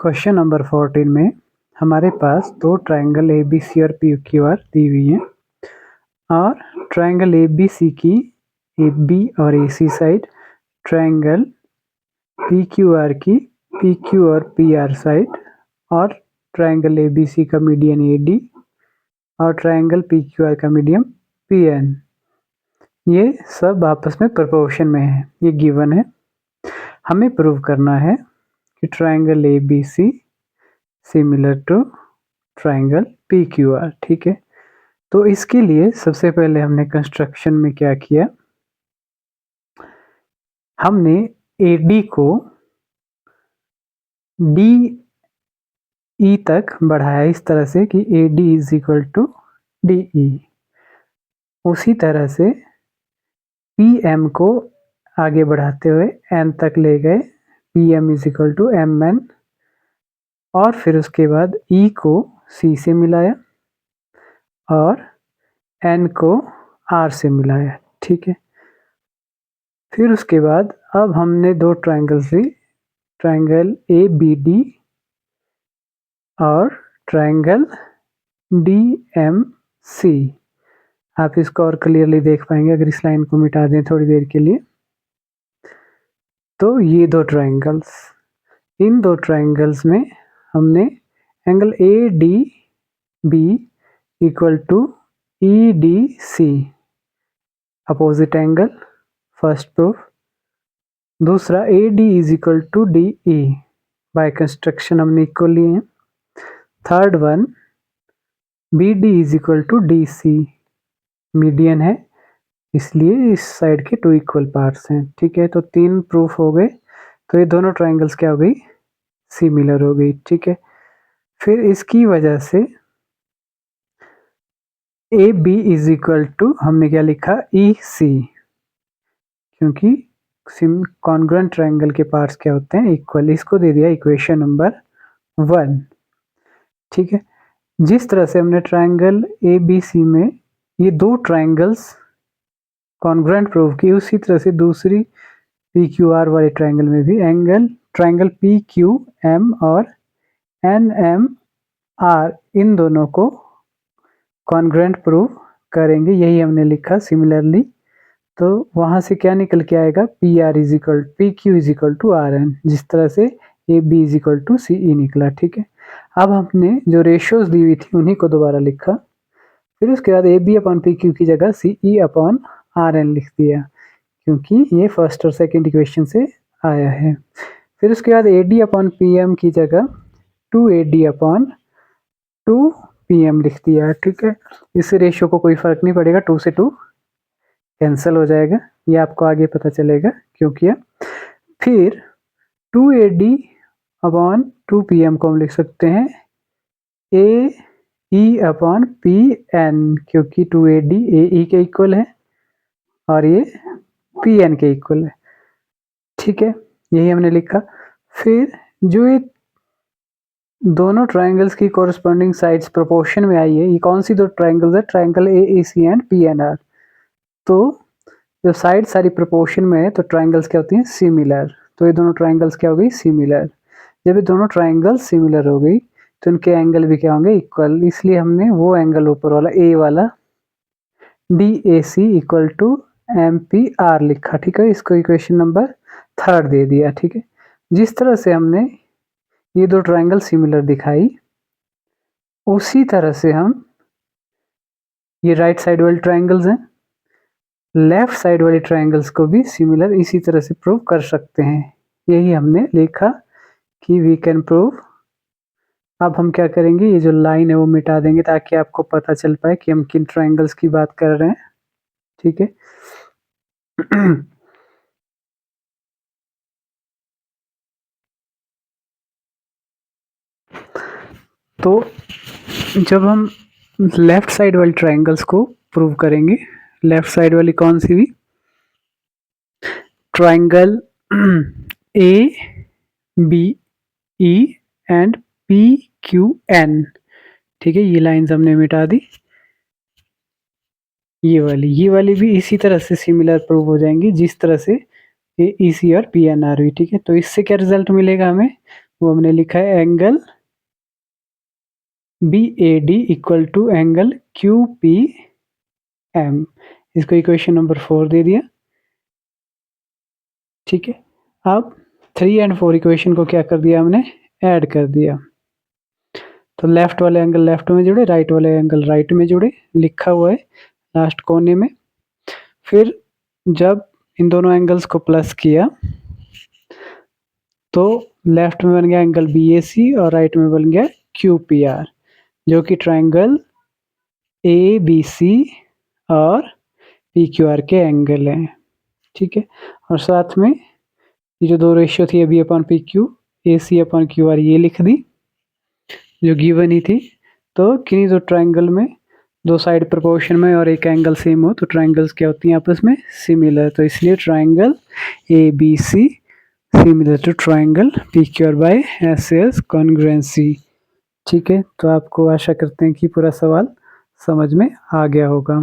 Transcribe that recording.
Question number 14 में हमारे पास दो ट्रायंगल ए बी सी और पी क्यू आर दी हुई हैं और ट्रायंगल ए बी सी की ए बी और A C side, triangle P Q R की पी क्यू और पी आर साइड और ट्रायंगल ए बी सी का मीडियन ए डी और ट्रायंगल पी क्यू आर का मीडियम पी एन, ये सब आपस में प्रोपोर्शन में है। ये गिवन है। हमें प्रूव करना है कि triangle A B C similar to triangle P Q R. ठीक है, तो इसके लिए सबसे पहले हमने कंस्ट्रक्शन में क्या किया, हमने ए डी को डी ई तक बढ़ाया इस तरह से कि A D is equal to D E. उसी तरह से पी एम को आगे बढ़ाते हुए एन तक ले गए, P M is equal to M N, और फिर उसके बाद ई को सी से मिलाया और एन को आर से मिलाया। ठीक है, फिर उसके बाद अब हमने दो ट्रायंगल ली, ट्रायंगल ए बी डी और ट्रायंगल डी एम सी। आप इसको और क्लियरली देख पाएंगे अगर इस लाइन को मिटा दें थोड़ी देर के लिए। तो ये दो ट्रायंगल्स, इन दो ट्रायंगल्स में हमने angle A D B equal to E D C, opposite angle, first proof. दूसरा A D is equal to D E, by construction हमने इक्वल लिए हैं। Third one B D is equal to D C, median है इसलिए इस side के two equal parts हैं। ठीक है, तो तीन प्रूफ हो गए। तो ये दोनों ट्रायंगल्स क्या हो गई, सिमिलर हो गई। ठीक है, फिर इसकी वजह से A B is equal to हमने क्या लिखा, ई सी, क्योंकि कॉन्ग्रुएंट ट्रायंगल के पार्ट्स क्या होते हैं, इक्वल। इसको दे दिया इक्वेशन नंबर 1। ठीक है, जिस तरह से हमने ट्रायंगल ए बी सी में ये दो ट्रायंगल्स कॉन्ग्रुएंट प्रूव की, उसी तरह से दूसरी पी क्यू आर वाले ट्रायंगल में भी ट्रायंगल पी क्यू एम और एन एम आर, इन दोनों को कॉन्ग्रुएंट प्रूव करेंगे। यही हमने लिखा सिमिलरली। तो वहाँ से क्या निकल के आएगा, P R is equal P Q is equal to R N, जिस तरह से A B is equal to C E निकला। ठीक है, अब हमने जो रेशियोज दी हुई थी उन्हीं को दोबारा लिखा। फिर उसके बाद A B upon P Q की जगह C E upon R N लिख दिया, क्योंकि ये फर्स्ट और सेकेंड इक्वेशन से आया है। फिर उसके बाद A D upon P M की जगह 2AD अपॉन 2PM लिख दिया। ठीक है, इस रेशियो को कोई फर्क नहीं पड़ेगा, 2 से 2 कैंसिल हो जाएगा, ये आपको आगे पता चलेगा क्यों किया। फिर 2AD अपॉन 2PM को हम लिख सकते हैं AE अपॉन PN, क्योंकि 2AD AE के इक्वल है और ये PN के इक्वल है। ठीक है, यही हमने लिखा। फिर जो ये दोनों ट्रायंगल्स की कोरस्पॉन्डिंग साइड्स प्रोपोर्शन में आई है, ये कौन सी दो ट्रायंगल्स है, ट्रायंगल AAC एंड PNR। तो जब साइड सारी प्रोपोर्शन में है तो ट्रायंगल्स क्या होती हैं, सिमिलर। तो ये दोनों ट्रायंगल्स क्या हो गई, सिमिलर। जब ये दोनों ट्रायंगल्स सिमिलर हो गई तो इनके एंगल भी क्या होंगे, इक्वल। इसलिए हमने वो एंगल ऊपर वाला ए वाला DAC इक्वल टू MPR लिखा। ठीक है, इसको इक्वेशन नंबर 3 दे दिया। ठीक है, जिस तरह से हमने ये दो ट्रायंगल सिमिलर दिखाई, उसी तरह से हम ये राइट साइड वाले ट्रायंगल्स हैं, लेफ्ट साइड वाले ट्रायंगल्स को भी सिमिलर इसी तरह से प्रूव कर सकते हैं। यही हमने लिखा कि वी कैन प्रूव। अब हम क्या करेंगे, ये जो लाइन है वो मिटा देंगे ताकि आपको पता चल पाए कि हम किन ट्रायंगल्स की बात कर रहे हैं। ठीक है, तो जब हम लेफ्ट साइड वाली ट्रायंगल्स को प्रूव करेंगे, लेफ्ट साइड वाली कौन सी भी, ट्रायंगल ABE एंड PQN। ठीक है, ये लाइंस हमने मिटा दी। ये वाली भी इसी तरह से सिमिलर प्रूव हो जाएंगी जिस तरह से AEC और PNR हुई। ठीक है, तो इससे क्या रिजल्ट मिलेगा हमें, वो हमने लिखा है angle BAD equal to angle QPM। इसको इक्वेशन नंबर 4 दे दिया। ठीक है, अब 3 एंड 4 इक्वेशन को क्या कर दिया हमने, ऐड कर दिया। तो लेफ्ट वाले एंगल लेफ्ट में जुड़े, राइट वाले एंगल राइट में जुड़े, लिखा हुआ है लास्ट कोने में। फिर जब इन दोनों एंगल्स को प्लस किया तो लेफ्ट में बन गया एंगल BAC और राइट में बन गया QPR, जो कि ट्रायंगल ABC और PQR के एंगल हैं। ठीक है, और साथ में ये जो दो रेशियो थी AB upon PQ, AC upon QR ये लिख दी जो गिवन ही थी। तो किन्हीं दो ट्रायंगल में दो साइड प्रोपोर्शन में और एक एंगल सेम हो तो ट्रायंगल्स क्या होती हैं आपस में, सिमिलर। तो इसलिए triangle ABC similar to triangle PQR by SAS congruency. ठीक है, तो आपको आशा करते हैं कि पूरा सवाल समझ में आ गया होगा।